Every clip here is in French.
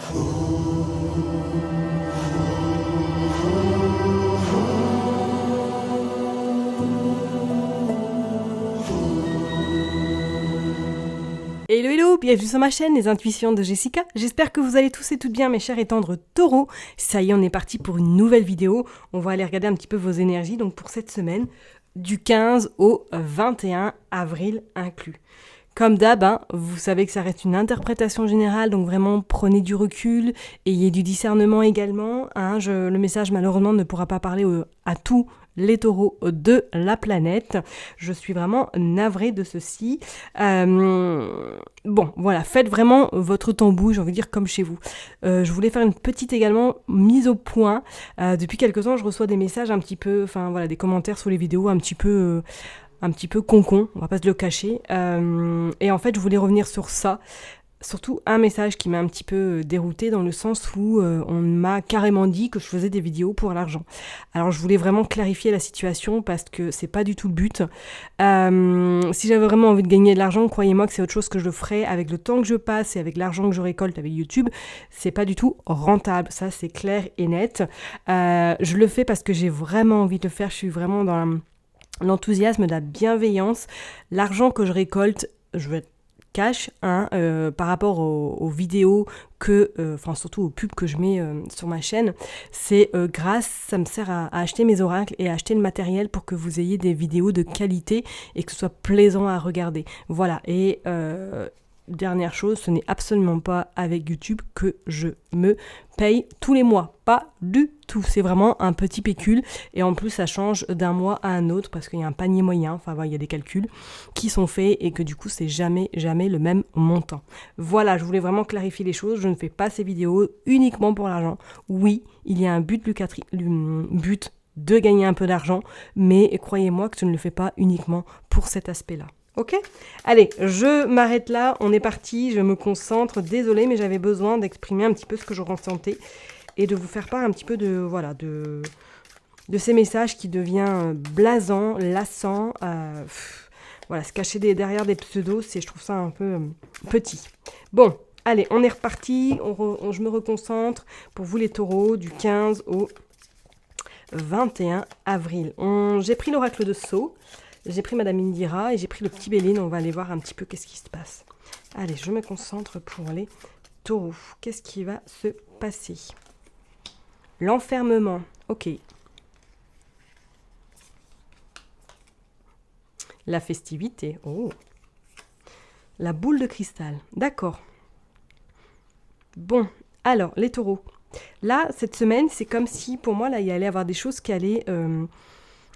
Hello hello, bienvenue sur ma chaîne Les Intuitions de Jessica. J'espère que vous allez tous et toutes bien mes chers et tendres taureaux. Ça y est, on est parti pour une nouvelle vidéo. On va aller regarder un petit peu vos énergies donc pour cette semaine du 15 au 21 avril inclus. Comme d'hab, vous savez que ça reste une interprétation générale, donc vraiment prenez du recul, ayez du discernement également. Le message malheureusement ne pourra pas parler à tous les taureaux de la planète. Je suis vraiment navrée de ceci. Bon, voilà, faites vraiment votre tambouille, j'ai envie de dire comme chez vous. Je voulais faire une petite également mise au point. Depuis quelques temps, je reçois des messages un petit peu, des commentaires sous les vidéos un petit peu con, on va pas se le cacher. Et en fait, je voulais revenir sur ça. Surtout un message qui m'a un petit peu déroutée dans le sens où on m'a carrément dit que je faisais des vidéos pour l'argent. Alors je voulais vraiment clarifier la situation parce que c'est pas du tout le but. Si j'avais vraiment envie de gagner de l'argent, croyez-moi que c'est autre chose que je ferais avec le temps que je passe et avec l'argent que je récolte avec YouTube. C'est pas du tout rentable, ça c'est clair et net. Je le fais parce que j'ai vraiment envie de le faire, je suis vraiment dans l'enthousiasme, de la bienveillance. L'argent que je récolte, je vais être cash par rapport aux vidéos surtout aux pubs que je mets sur ma chaîne, c'est ça me sert à acheter mes oracles et à acheter le matériel pour que vous ayez des vidéos de qualité et que ce soit plaisant à regarder. Voilà, et dernière chose, ce n'est absolument pas avec YouTube que je me paye tous les mois. Pas du tout. C'est vraiment un petit pécule. Et en plus, ça change d'un mois à un autre parce qu'il y a un panier moyen. Il y a des calculs qui sont faits et que du coup, c'est jamais le même montant. Voilà, je voulais vraiment clarifier les choses. Je ne fais pas ces vidéos uniquement pour l'argent. Oui, il y a un but de gagner un peu d'argent, mais croyez-moi que je ne le fais pas uniquement pour cet aspect-là. Ok ? Allez, je m'arrête là, on est parti, je me concentre. Désolée, mais j'avais besoin d'exprimer un petit peu ce que je ressentais et de vous faire part un petit peu de ces messages qui devient blasant, lassant. Se cacher derrière des pseudos, je trouve ça un peu petit. Bon, allez, on est reparti, je me reconcentre pour vous les taureaux du 15 au 21 avril. J'ai pris l'oracle de Sceaux. J'ai pris Madame Indira et j'ai pris le petit Béline. On va aller voir un petit peu qu'est-ce qui se passe. Allez, je me concentre pour les taureaux. Qu'est-ce qui va se passer ? L'enfermement. Ok. La festivité. Oh. La boule de cristal. D'accord. Bon, alors, les taureaux. Là, cette semaine, c'est comme si, pour moi, là, il y allait avoir des choses qui allaient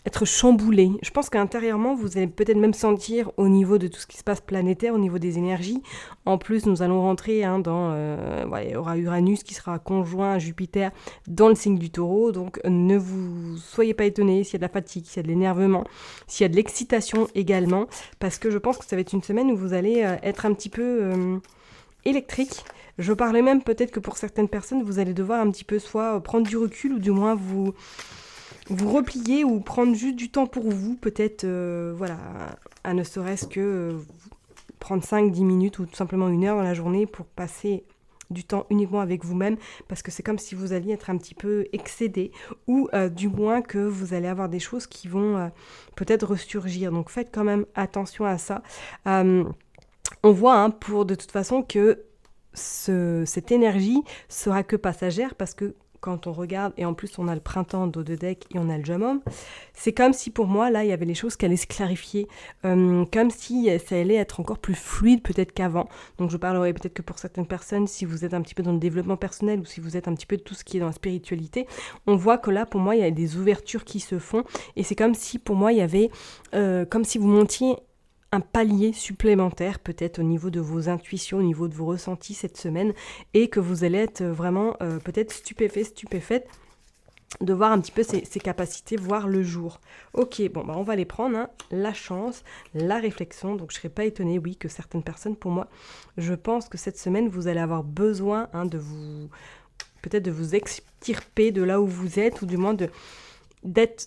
être chamboulé. Je pense qu'intérieurement, vous allez peut-être même sentir au niveau de tout ce qui se passe planétaire, au niveau des énergies. En plus, nous allons rentrer il y aura Uranus qui sera conjoint à Jupiter dans le signe du taureau. Donc, ne vous soyez pas étonnés s'il y a de la fatigue, s'il y a de l'énervement, s'il y a de l'excitation également. Parce que je pense que ça va être une semaine où vous allez être un petit peu électrique. Je parlais même peut-être que pour certaines personnes, vous allez devoir un petit peu soit prendre du recul ou du moins vous replier ou prendre juste du temps pour vous, peut-être, à ne serait-ce que prendre 5-10 minutes ou tout simplement 1 heure dans la journée pour passer du temps uniquement avec vous-même, parce que c'est comme si vous alliez être un petit peu excédé, ou du moins que vous allez avoir des choses qui vont peut-être ressurgir. Donc faites quand même attention à ça. On voit pour de toute façon que cette énergie sera que passagère, parce que quand on regarde, et en plus on a le printemps d'eau de deck et on a le jeune homme, c'est comme si pour moi, là, il y avait les choses qui allaient se clarifier, comme si ça allait être encore plus fluide peut-être qu'avant. Donc je parlerai peut-être que pour certaines personnes, si vous êtes un petit peu dans le développement personnel ou si vous êtes un petit peu de tout ce qui est dans la spiritualité, on voit que là, pour moi, il y a des ouvertures qui se font, et c'est comme si pour moi, il y avait, comme si vous montiez un palier supplémentaire peut-être au niveau de vos intuitions, au niveau de vos ressentis cette semaine, et que vous allez être vraiment peut-être stupéfaite de voir un petit peu ces capacités voir le jour. Ok, on va les prendre, la chance, la réflexion. Donc je ne serais pas étonnée, oui, que certaines personnes, pour moi, je pense que cette semaine, vous allez avoir besoin de vous extirper de là où vous êtes, ou du moins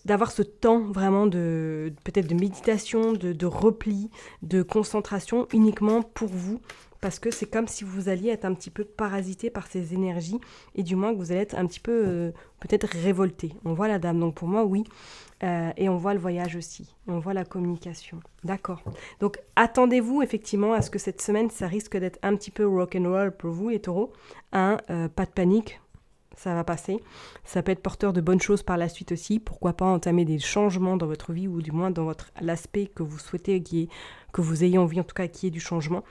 d'avoir ce temps vraiment peut-être de méditation, de repli, de concentration uniquement pour vous, parce que c'est comme si vous alliez être un petit peu parasité par ces énergies et du moins que vous allez être un petit peu peut-être révolté. On voit la dame, donc pour moi, oui. Et on voit le voyage aussi, on voit la communication. D'accord. Donc attendez-vous effectivement à ce que cette semaine, ça risque d'être un petit peu rock'n'roll pour vous les taureaux. Pas de panique, ça va passer. Ça peut être porteur de bonnes choses par la suite aussi. Pourquoi pas entamer des changements dans votre vie ou du moins dans l'aspect que vous souhaitez, que vous ayez envie en tout cas qu'il y ait du changement.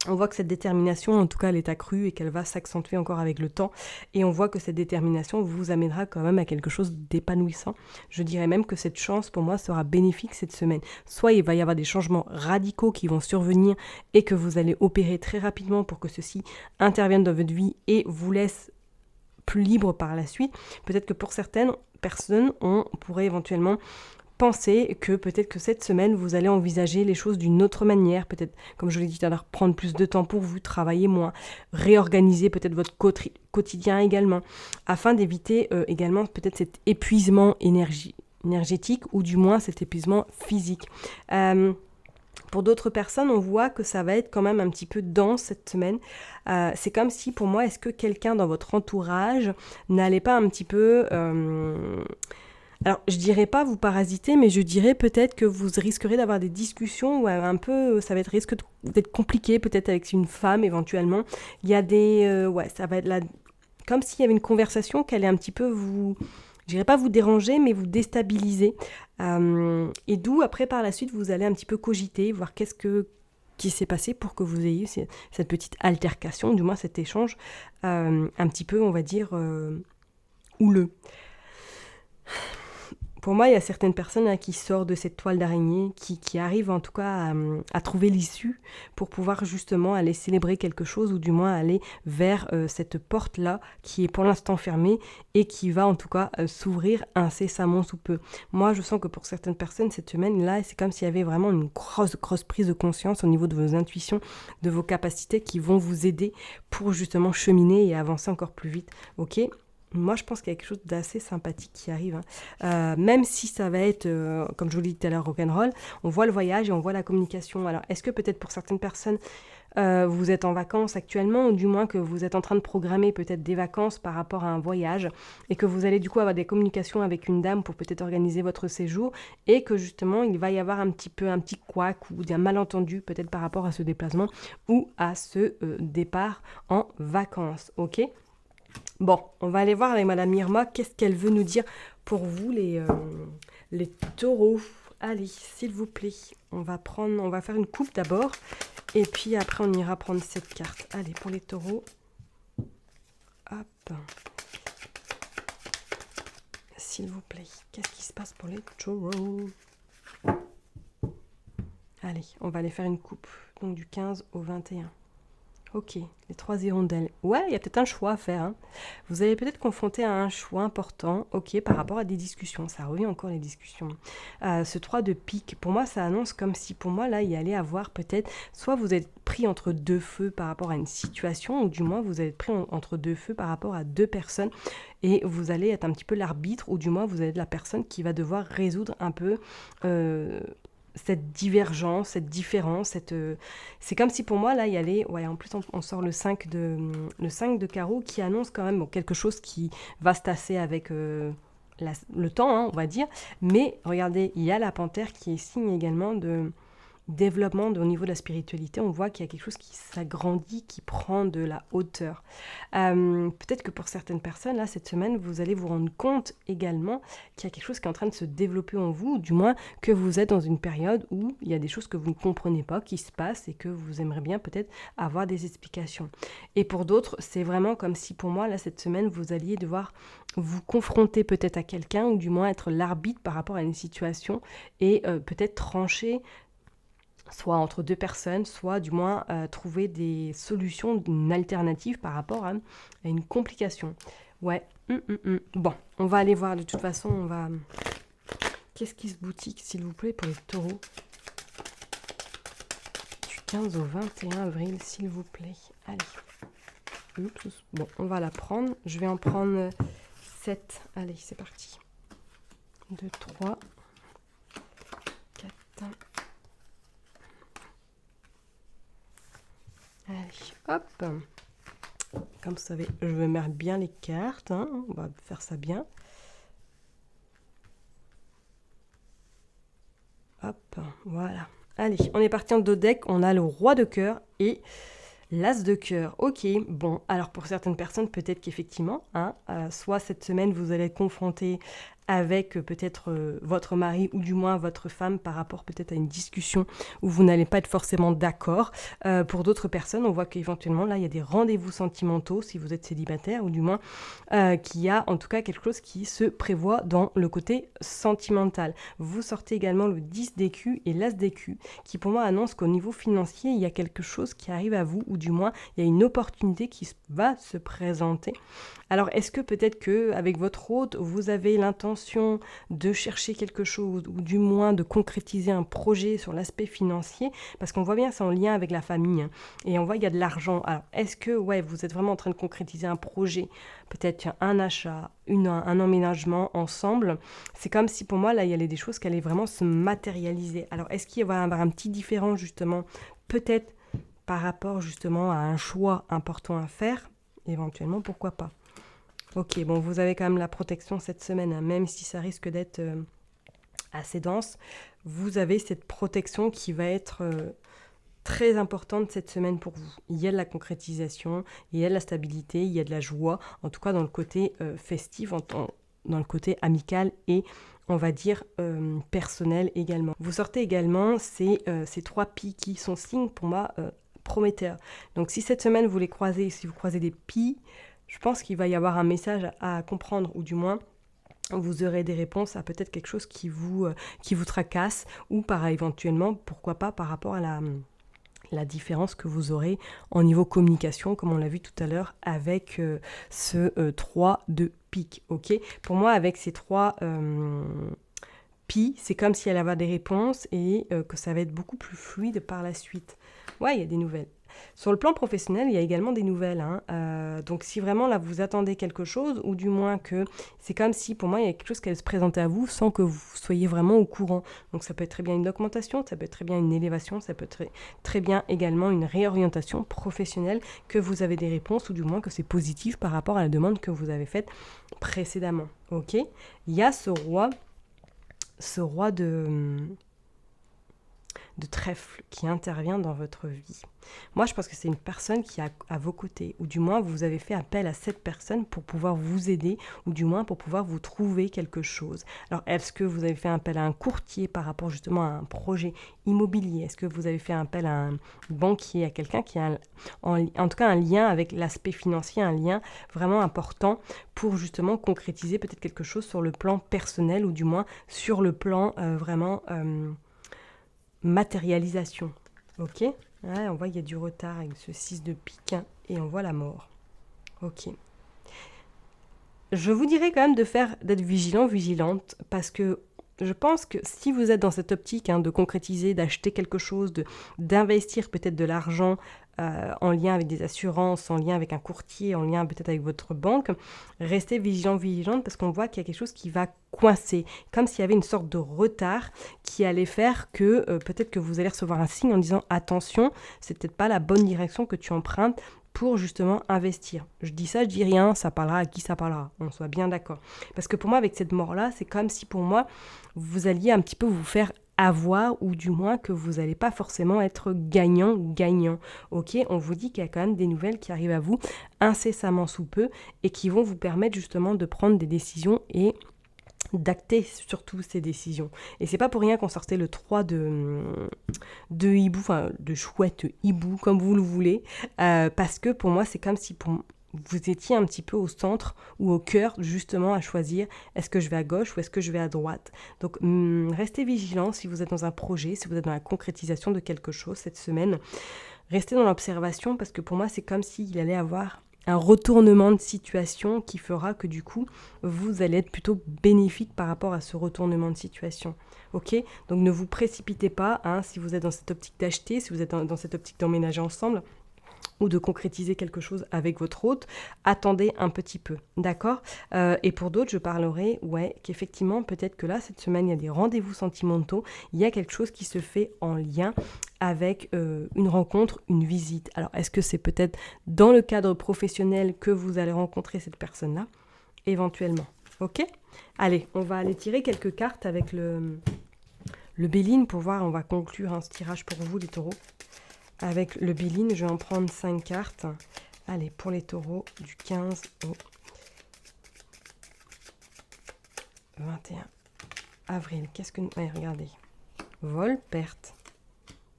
On voit que cette détermination, en tout cas, elle est accrue et qu'elle va s'accentuer encore avec le temps. Et on voit que cette détermination vous amènera quand même à quelque chose d'épanouissant. Je dirais même que cette chance, pour moi, sera bénéfique cette semaine. Soit il va y avoir des changements radicaux qui vont survenir et que vous allez opérer très rapidement pour que ceci intervienne dans votre vie et vous laisse plus libre par la suite. Peut-être que pour certaines personnes, on pourrait éventuellement pensez que peut-être que cette semaine, vous allez envisager les choses d'une autre manière, peut-être, comme je l'ai dit tout à l'heure, prendre plus de temps pour vous, travailler moins, réorganiser peut-être votre quotidien également, afin d'éviter également peut-être cet épuisement énergétique ou du moins cet épuisement physique. Pour d'autres personnes, on voit que ça va être quand même un petit peu dense cette semaine. C'est comme si, pour moi, est-ce que quelqu'un dans votre entourage n'allait pas un petit peu... Alors, je dirais pas vous parasiter, mais je dirais peut-être que vous risquerez d'avoir des discussions où un peu, ça va être risque d'être compliqué, peut-être avec une femme éventuellement. Il y a des, ça va être là, comme s'il y avait une conversation qui allait un petit peu vous, je dirais pas vous déranger, mais vous déstabiliser. Et d'où après par la suite vous allez un petit peu cogiter, voir qui s'est passé pour que vous ayez cette petite altercation, du moins cet échange, un petit peu, on va dire, houleux. Pour moi, il y a certaines personnes qui sortent de cette toile d'araignée, qui arrivent en tout cas à trouver l'issue pour pouvoir justement aller célébrer quelque chose ou du moins aller vers cette porte-là qui est pour l'instant fermée et qui va en tout cas s'ouvrir incessamment sous peu. Moi, je sens que pour certaines personnes, cette semaine-là, c'est comme s'il y avait vraiment une grosse prise de conscience au niveau de vos intuitions, de vos capacités qui vont vous aider pour justement cheminer et avancer encore plus vite. Ok ? Moi, je pense qu'il y a quelque chose d'assez sympathique qui arrive. Même si ça va être, comme je vous l'ai dit tout à l'heure, rock'n'roll, on voit le voyage et on voit la communication. Alors, est-ce que peut-être pour certaines personnes, vous êtes en vacances actuellement, ou du moins que vous êtes en train de programmer peut-être des vacances par rapport à un voyage, et que vous allez du coup avoir des communications avec une dame pour peut-être organiser votre séjour, et que justement, il va y avoir un petit couac ou un malentendu peut-être par rapport à ce déplacement ou à ce départ en vacances, ok ? Bon, on va aller voir avec Madame Irma, qu'est-ce qu'elle veut nous dire pour vous, les taureaux. Allez, s'il vous plaît, on va faire une coupe d'abord, et puis après on ira prendre cette carte. Allez, pour les taureaux. Hop. S'il vous plaît, qu'est-ce qui se passe pour les taureaux? Allez, on va aller faire une coupe, donc du 15 au 21. Ok, les 3 hirondelles. Ouais, il y a peut-être un choix à faire. Hein. Vous allez peut-être confronter à un choix important, ok, par rapport à des discussions. Ça revient encore les discussions. Ce 3 de pique, pour moi, ça annonce comme si, pour moi, là, il y allait avoir peut-être, soit vous êtes pris entre deux feux par rapport à une situation, ou du moins, vous êtes pris entre deux feux par rapport à deux personnes, et vous allez être un petit peu l'arbitre, ou du moins, vous êtes la personne qui va devoir résoudre un peu... cette divergence, cette différence, c'est comme si pour moi, là, il y allait... Ouais, en plus, on sort le 5 de carreau qui annonce quand même quelque chose qui va se tasser avec le temps, hein, on va dire. Mais regardez, il y a la panthère qui est signe également de développement au niveau de la spiritualité. On voit qu'il y a quelque chose qui s'agrandit, qui prend de la hauteur. Peut-être que pour certaines personnes, là, cette semaine, vous allez vous rendre compte également qu'il y a quelque chose qui est en train de se développer en vous, ou du moins que vous êtes dans une période où il y a des choses que vous ne comprenez pas, qui se passent et que vous aimeriez bien peut-être avoir des explications. Et pour d'autres, c'est vraiment comme si pour moi, là, cette semaine, vous alliez devoir vous confronter peut-être à quelqu'un, ou du moins être l'arbitre par rapport à une situation et peut-être trancher soit entre deux personnes, soit du moins trouver des solutions, une alternative par rapport à une complication. Ouais. Bon, on va aller voir de toute façon, on va... Qu'est-ce qui se boutique, s'il vous plaît, pour les taureaux? Du 15 au 21 avril, s'il vous plaît. Allez. Oups. Bon, on va la prendre. Je vais en prendre 7. Allez, c'est parti. 2, 3, 4... Allez, hop. Comme vous savez, je vais mettre bien les cartes. Hein. On va faire ça bien. Hop, voilà. Allez, on est parti en deux decks. On a le roi de cœur et l'as de cœur. Ok, bon, alors pour certaines personnes, peut-être qu'effectivement, soit cette semaine, vous allez être confronté avec peut-être votre mari ou du moins votre femme par rapport peut-être à une discussion où vous n'allez pas être forcément d'accord. Pour d'autres personnes, on voit qu'éventuellement là il y a des rendez-vous sentimentaux si vous êtes célibataire ou du moins qu'il y a en tout cas quelque chose qui se prévoit dans le côté sentimental. Vous sortez également le 10 d'écus et l'as d'écus qui pour moi annonce qu'au niveau financier il y a quelque chose qui arrive à vous ou du moins il y a une opportunité qui va se présenter. Alors est-ce que peut-être qu'avec votre hôte vous avez l'intention de chercher quelque chose ou du moins de concrétiser un projet sur l'aspect financier parce qu'on voit bien c'est en lien avec la famille hein, et on voit qu'il y a de l'argent. Alors est-ce que vous êtes vraiment en train de concrétiser un projet, peut-être un achat, un emménagement ensemble? C'est comme si pour moi là il y avait des choses qui allaient vraiment se matérialiser. Alors est-ce qu'il va y avoir un petit différent justement peut-être par rapport justement à un choix important à faire? Éventuellement pourquoi pas. Ok, bon, vous avez quand même la protection cette semaine, hein, même si ça risque d'être assez dense. Vous avez cette protection qui va être très importante cette semaine pour vous. Il y a de la concrétisation, il y a de la stabilité, il y a de la joie, en tout cas dans le côté festif, dans le côté amical et on va dire personnel également. Vous sortez également ces 3 pies qui sont signes pour moi prometteurs. Donc si cette semaine vous les croisez, si vous croisez des pies, je pense qu'il va y avoir un message à comprendre, ou du moins, vous aurez des réponses à peut-être quelque chose qui vous tracasse, ou éventuellement, pourquoi pas, par rapport à la différence que vous aurez en niveau communication, comme on l'a vu tout à l'heure, avec ce 3 de pique. Okay, pour moi, avec ces 3 c'est comme si elle avait des réponses et que ça va être beaucoup plus fluide par la suite. Ouais, il y a des nouvelles. Sur le plan professionnel, il y a également des nouvelles. Donc si vraiment là vous attendez quelque chose, ou du moins que c'est comme si pour moi il y a quelque chose qui allait se présenter à vous sans que vous soyez vraiment au courant. Donc ça peut être très bien une augmentation, ça peut être très bien une élévation, ça peut être très bien également une réorientation professionnelle, que vous avez des réponses ou du moins que c'est positif par rapport à la demande que vous avez faite précédemment. Ok, il y a ce roi de trèfle qui intervient dans votre vie. Moi, je pense que c'est une personne qui est à vos côtés, ou du moins vous avez fait appel à cette personne pour pouvoir vous aider, ou du moins pour pouvoir vous trouver quelque chose. Alors, est-ce que vous avez fait appel à un courtier par rapport justement à un projet immobilier? Est-ce que vous avez fait appel à un banquier, à quelqu'un qui a en tout cas un lien avec l'aspect financier, un lien vraiment important pour justement concrétiser peut-être quelque chose sur le plan personnel, ou du moins sur le plan vraiment matérialisation. Ok, ouais, on voit qu'il y a du retard avec ce 6 de pique et on voit la mort. Ok. Je vous dirais quand même d'être vigilante, parce que je pense que si vous êtes dans cette optique de concrétiser, d'acheter quelque chose, d'investir peut-être de l'argent en lien avec des assurances, en lien avec un courtier, en lien peut-être avec votre banque, restez vigilante parce qu'on voit qu'il y a quelque chose qui va coincer, comme s'il y avait une sorte de retard qui allait faire que peut-être que vous allez recevoir un signe en disant attention, c'est peut-être pas la bonne direction que tu empruntes pour justement investir. Je dis ça, je dis rien, ça parlera à qui ça parlera, on soit bien d'accord. Parce que pour moi, avec cette mort-là, c'est comme si pour moi, vous alliez un petit peu vous faire avoir, ou du moins que vous n'allez pas forcément être gagnant. Ok, on vous dit qu'il y a quand même des nouvelles qui arrivent à vous incessamment sous peu et qui vont vous permettre justement de prendre des décisions et d'acter surtout ces décisions. Et c'est pas pour rien qu'on sortait le 3 de hibou, enfin de chouette hibou, comme vous le voulez, parce que pour moi c'est comme si vous étiez un petit peu au centre ou au cœur justement à choisir est-ce que je vais à gauche ou est-ce que je vais à droite. Donc restez vigilants si vous êtes dans un projet, si vous êtes dans la concrétisation de quelque chose cette semaine. Restez dans l'observation parce que pour moi c'est comme s'il allait avoir un retournement de situation qui fera que du coup, vous allez être plutôt bénéfique par rapport à ce retournement de situation. Ok ? Donc ne vous précipitez pas si vous êtes dans cette optique d'acheter, si vous êtes dans cette optique d'emménager ensemble ou de concrétiser quelque chose avec votre hôte, attendez un petit peu, d'accord ? Et pour d'autres, je parlerai, qu'effectivement, peut-être que là, cette semaine, il y a des rendez-vous sentimentaux, il y a quelque chose qui se fait en lien avec une rencontre, une visite. Alors, est-ce que c'est peut-être dans le cadre professionnel que vous allez rencontrer cette personne-là? Éventuellement. Ok? Allez, on va aller tirer quelques cartes avec le Béline pour voir, on va conclure ce tirage pour vous les taureaux. Avec le Béline, je vais en prendre 5 cartes. Allez, pour les taureaux, du 15 au 21 avril. Qu'est-ce que... Ouais, regardez. Vol, perte,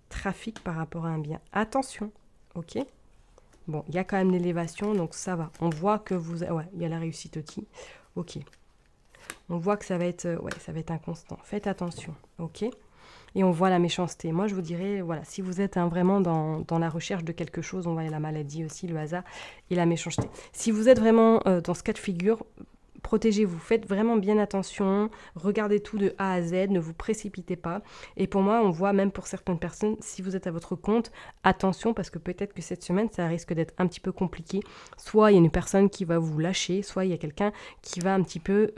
trafic par rapport à un bien. Attention, ok? Bon, il y a quand même l'élévation, donc ça va. On voit que vous... Ouais, il y a la réussite aussi. Ok. On voit que ça va être... Ouais, ça va être inconstant. Faites attention, ok? Et on voit la méchanceté. Moi, je vous dirais, voilà, si vous êtes vraiment dans la recherche de quelque chose, on voit la maladie aussi, le hasard et la méchanceté. Si vous êtes vraiment dans ce cas de figure, protégez-vous, faites vraiment bien attention, regardez tout de A à Z, ne vous précipitez pas. Et pour moi, on voit même pour certaines personnes, si vous êtes à votre compte, attention parce que peut-être que cette semaine, ça risque d'être un petit peu compliqué. Soit il y a une personne qui va vous lâcher, soit il y a quelqu'un qui va un petit peu...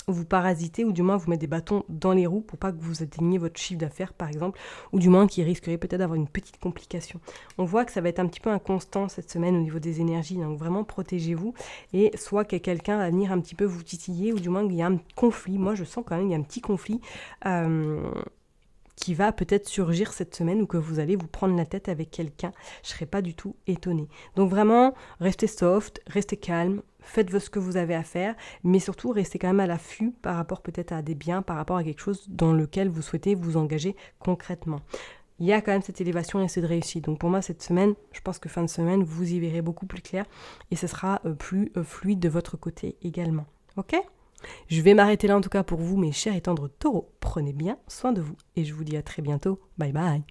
vous parasiter ou du moins vous mettre des bâtons dans les roues pour pas que vous atteigniez votre chiffre d'affaires par exemple, ou du moins qui risquerait peut-être d'avoir une petite complication. On voit que ça va être un petit peu inconstant cette semaine au niveau des énergies, donc vraiment protégez-vous et soit que quelqu'un va venir un petit peu vous titiller ou du moins qu'il y a un conflit. Moi je sens quand même qu'il y a un petit conflit qui va peut-être surgir cette semaine ou que vous allez vous prendre la tête avec quelqu'un. Je ne serais pas du tout étonnée. Donc vraiment, restez soft, restez calme, faites ce que vous avez à faire, mais surtout restez quand même à l'affût par rapport peut-être à des biens, par rapport à quelque chose dans lequel vous souhaitez vous engager concrètement. Il y a quand même cette élévation et cette réussite. Donc pour moi, cette semaine, je pense que fin de semaine, vous y verrez beaucoup plus clair et ce sera plus fluide de votre côté également. Ok ? Je vais m'arrêter là en tout cas pour vous, mes chers et tendres taureaux. Prenez bien soin de vous et je vous dis à très bientôt. Bye bye.